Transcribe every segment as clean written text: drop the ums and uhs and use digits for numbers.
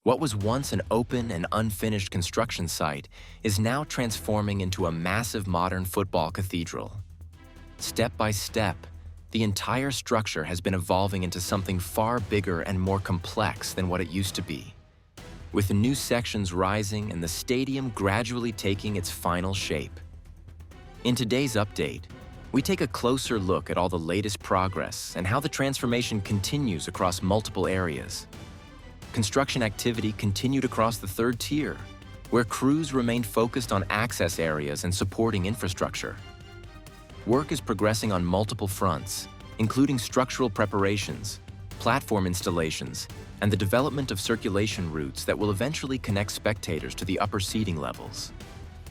What was once an open and unfinished construction site is now transforming into a massive modern football cathedral. Step by step, the entire structure has been evolving into something far bigger and more complex than what it used to be, with the new sections rising and the stadium gradually taking its final shape. In today's update, we take a closer look at all the latest progress and how the transformation continues across multiple areas. Construction activity continued across the third tier, where crews remained focused on access areas and supporting infrastructure. Work is progressing on multiple fronts, including structural preparations, platform installations, and the development of circulation routes that will eventually connect spectators to the upper seating levels.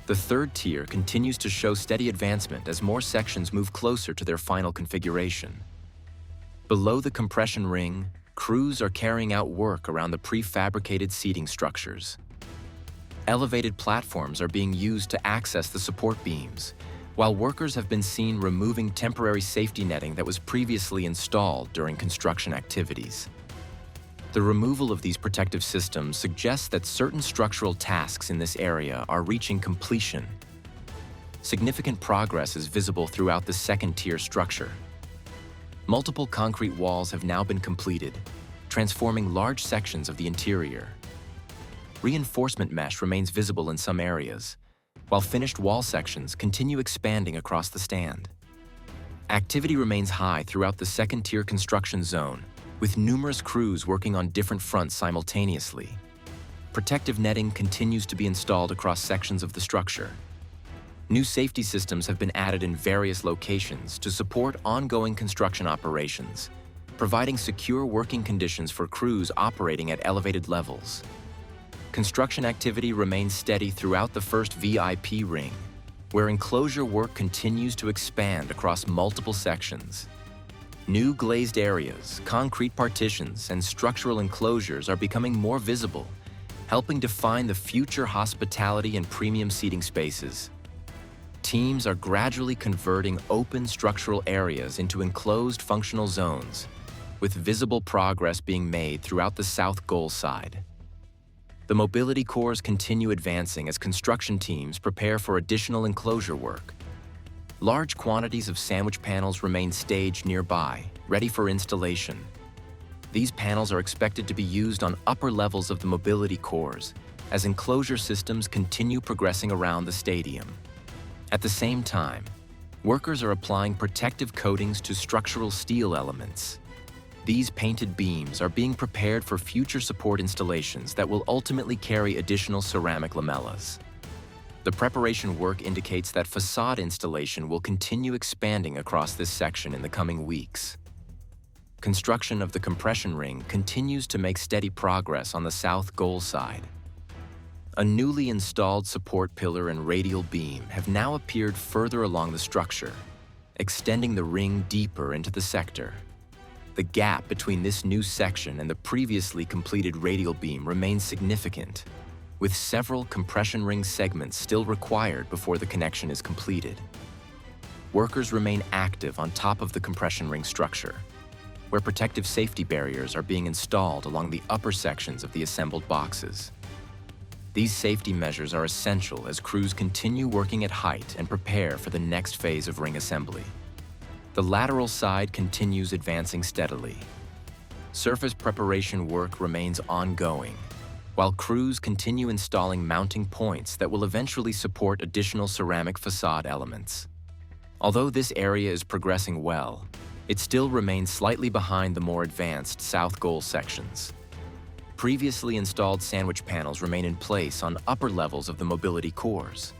The third tier continues to show steady advancement as more sections move closer to their final configuration. Below the compression ring, crews are carrying out work around the prefabricated seating structures. Elevated platforms are being used to access the support beams, while workers have been seen removing temporary safety netting that was previously installed during construction activities. The removal of these protective systems suggests that certain structural tasks in this area are reaching completion. Significant progress is visible throughout the second-tier structure. Multiple concrete walls have now been completed, transforming large sections of the interior. Reinforcement mesh remains visible in some areas, while finished wall sections continue expanding across the stand. Activity remains high throughout the second-tier construction zone, with numerous crews working on different fronts simultaneously. Protective netting continues to be installed across sections of the structure. New safety systems have been added in various locations to support ongoing construction operations, providing secure working conditions for crews operating at elevated levels. Construction activity remains steady throughout the first VIP ring, where enclosure work continues to expand across multiple sections. New glazed areas, concrete partitions, and structural enclosures are becoming more visible, helping define the future hospitality and premium seating spaces. Teams are gradually converting open structural areas into enclosed functional zones, with visible progress being made throughout the south goal side. The mobility cores continue advancing as construction teams prepare for additional enclosure work. Large quantities of sandwich panels remain staged nearby, ready for installation. These panels are expected to be used on upper levels of the mobility cores as enclosure systems continue progressing around the stadium. At the same time, workers are applying protective coatings to structural steel elements. These painted beams are being prepared for future support installations that will ultimately carry additional ceramic lamellas. The preparation work indicates that facade installation will continue expanding across this section in the coming weeks. Construction of the compression ring continues to make steady progress on the south goal side. A newly installed support pillar and radial beam have now appeared further along the structure, extending the ring deeper into the sector. The gap between this new section and the previously completed radial beam remains significant, with several compression ring segments still required before the connection is completed. Workers remain active on top of the compression ring structure, where protective safety barriers are being installed along the upper sections of the assembled boxes. These safety measures are essential as crews continue working at height and prepare for the next phase of ring assembly. The lateral side continues advancing steadily. Surface preparation work remains ongoing, while crews continue installing mounting points that will eventually support additional ceramic facade elements. Although this area is progressing well, it still remains slightly behind the more advanced south goal sections. Previously installed sandwich panels remain in place on upper levels of the mobility cores.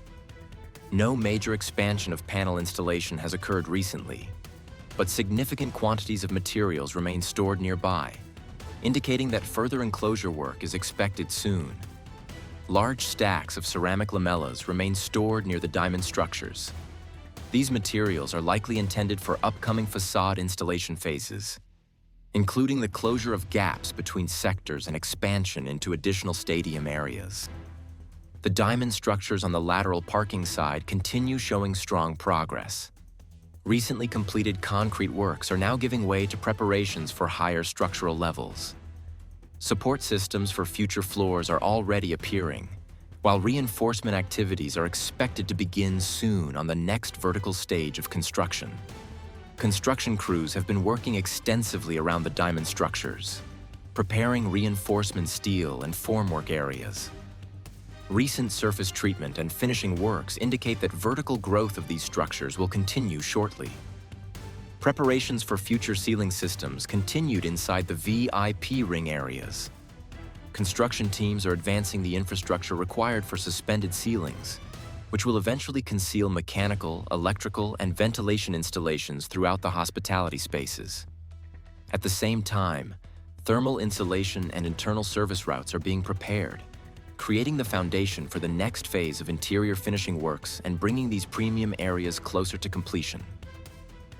No major expansion of panel installation has occurred recently, but significant quantities of materials remain stored nearby, indicating that further enclosure work is expected soon. Large stacks of ceramic lamellas remain stored near the diamond structures. These materials are likely intended for upcoming facade installation phases, including the closure of gaps between sectors and expansion into additional stadium areas. The diamond structures on the lateral parking side continue showing strong progress. Recently completed concrete works are now giving way to preparations for higher structural levels. Support systems for future floors are already appearing, while reinforcement activities are expected to begin soon on the next vertical stage of construction. Construction crews have been working extensively around the diamond structures, preparing reinforcement steel and formwork areas. Recent surface treatment and finishing works indicate that vertical growth of these structures will continue shortly. Preparations for future ceiling systems continued inside the VIP ring areas. Construction teams are advancing the infrastructure required for suspended ceilings, which will eventually conceal mechanical, electrical, and ventilation installations throughout the hospitality spaces. At the same time, thermal insulation and internal service routes are being prepared, creating the foundation for the next phase of interior finishing works and bringing these premium areas closer to completion.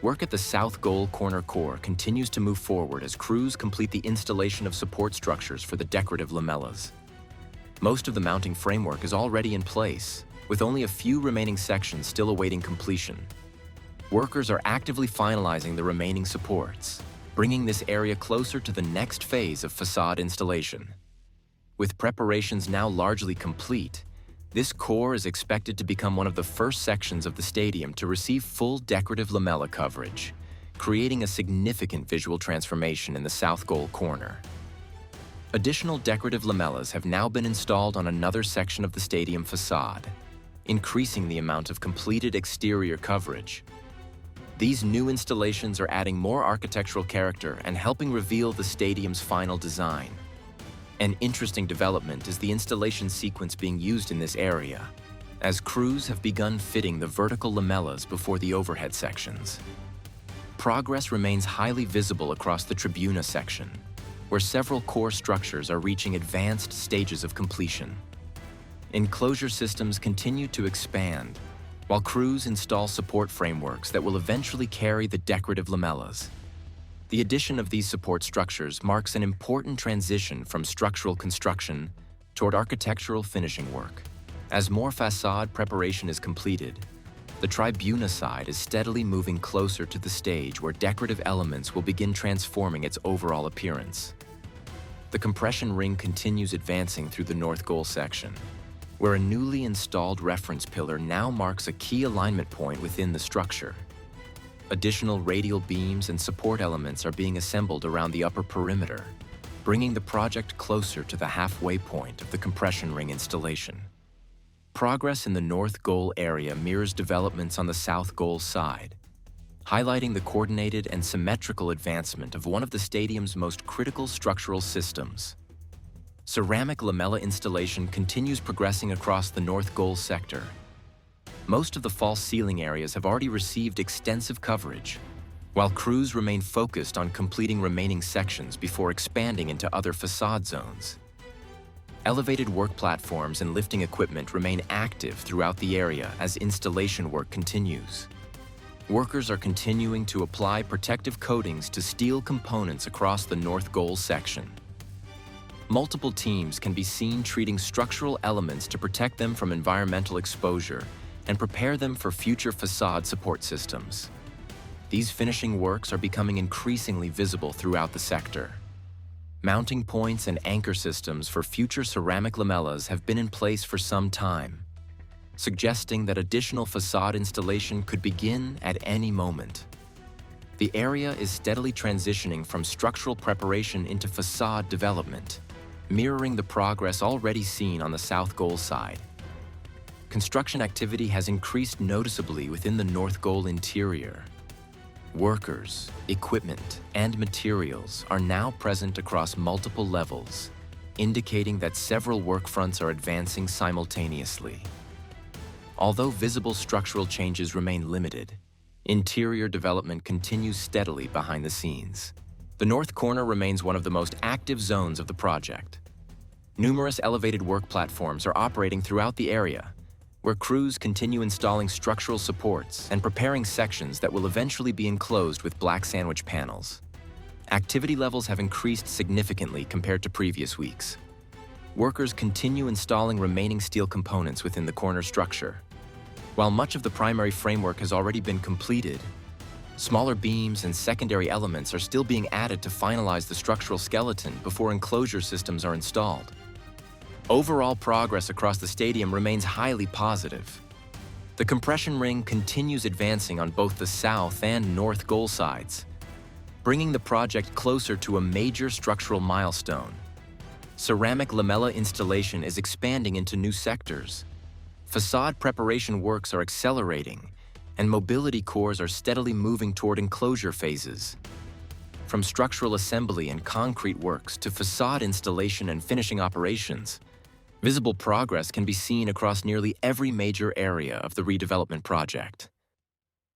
Work at the South Goal Corner core continues to move forward as crews complete the installation of support structures for the decorative lamellas. Most of the mounting framework is already in place, with only a few remaining sections still awaiting completion. Workers are actively finalizing the remaining supports, bringing this area closer to the next phase of facade installation. With preparations now largely complete, this core is expected to become one of the first sections of the stadium to receive full decorative lamella coverage, creating a significant visual transformation in the South Goal Corner. Additional decorative lamellas have now been installed on another section of the stadium facade, increasing the amount of completed exterior coverage. These new installations are adding more architectural character and helping reveal the stadium's final design. An interesting development is the installation sequence being used in this area, as crews have begun fitting the vertical lamellas before the overhead sections. Progress remains highly visible across the Tribuna section, where several core structures are reaching advanced stages of completion. Enclosure systems continue to expand, while crews install support frameworks that will eventually carry the decorative lamellas. The addition of these support structures marks an important transition from structural construction toward architectural finishing work. As more facade preparation is completed, the Tribuna side is steadily moving closer to the stage where decorative elements will begin transforming its overall appearance. The compression ring continues advancing through the North Goal section, where a newly installed reference pillar now marks a key alignment point within the structure. Additional radial beams and support elements are being assembled around the upper perimeter, bringing the project closer to the halfway point of the compression ring installation. Progress in the North Goal area mirrors developments on the South Goal side, highlighting the coordinated and symmetrical advancement of one of the stadium's most critical structural systems. Ceramic lamella installation continues progressing across the North Goal sector. Most of the false ceiling areas have already received extensive coverage, while crews remain focused on completing remaining sections before expanding into other facade zones. Elevated work platforms and lifting equipment remain active throughout the area as installation work continues. Workers are continuing to apply protective coatings to steel components across the North Goal section. Multiple teams can be seen treating structural elements to protect them from environmental exposure and prepare them for future facade support systems. These finishing works are becoming increasingly visible throughout the sector. Mounting points and anchor systems for future ceramic lamellas have been in place for some time, suggesting that additional facade installation could begin at any moment. The area is steadily transitioning from structural preparation into facade development, mirroring the progress already seen on the South Goal side. Construction activity has increased noticeably within the North Goal interior. Workers, equipment, and materials are now present across multiple levels, indicating that several work fronts are advancing simultaneously. Although visible structural changes remain limited, interior development continues steadily behind the scenes. The North Corner remains one of the most active zones of the project. Numerous elevated work platforms are operating throughout the area, where crews continue installing structural supports and preparing sections that will eventually be enclosed with black sandwich panels. Activity levels have increased significantly compared to previous weeks. Workers continue installing remaining steel components within the corner structure. While much of the primary framework has already been completed, Smaller beams and secondary elements are still being added to finalize the structural skeleton before enclosure systems are installed. Overall progress across the stadium remains highly positive. The compression ring continues advancing on both the south and north goal sides, bringing the project closer to a major structural milestone. Ceramic lamella installation is expanding into new sectors. Facade preparation works are accelerating, and mobility cores are steadily moving toward enclosure phases. From structural assembly and concrete works to facade installation and finishing operations, visible progress can be seen across nearly every major area of the redevelopment project.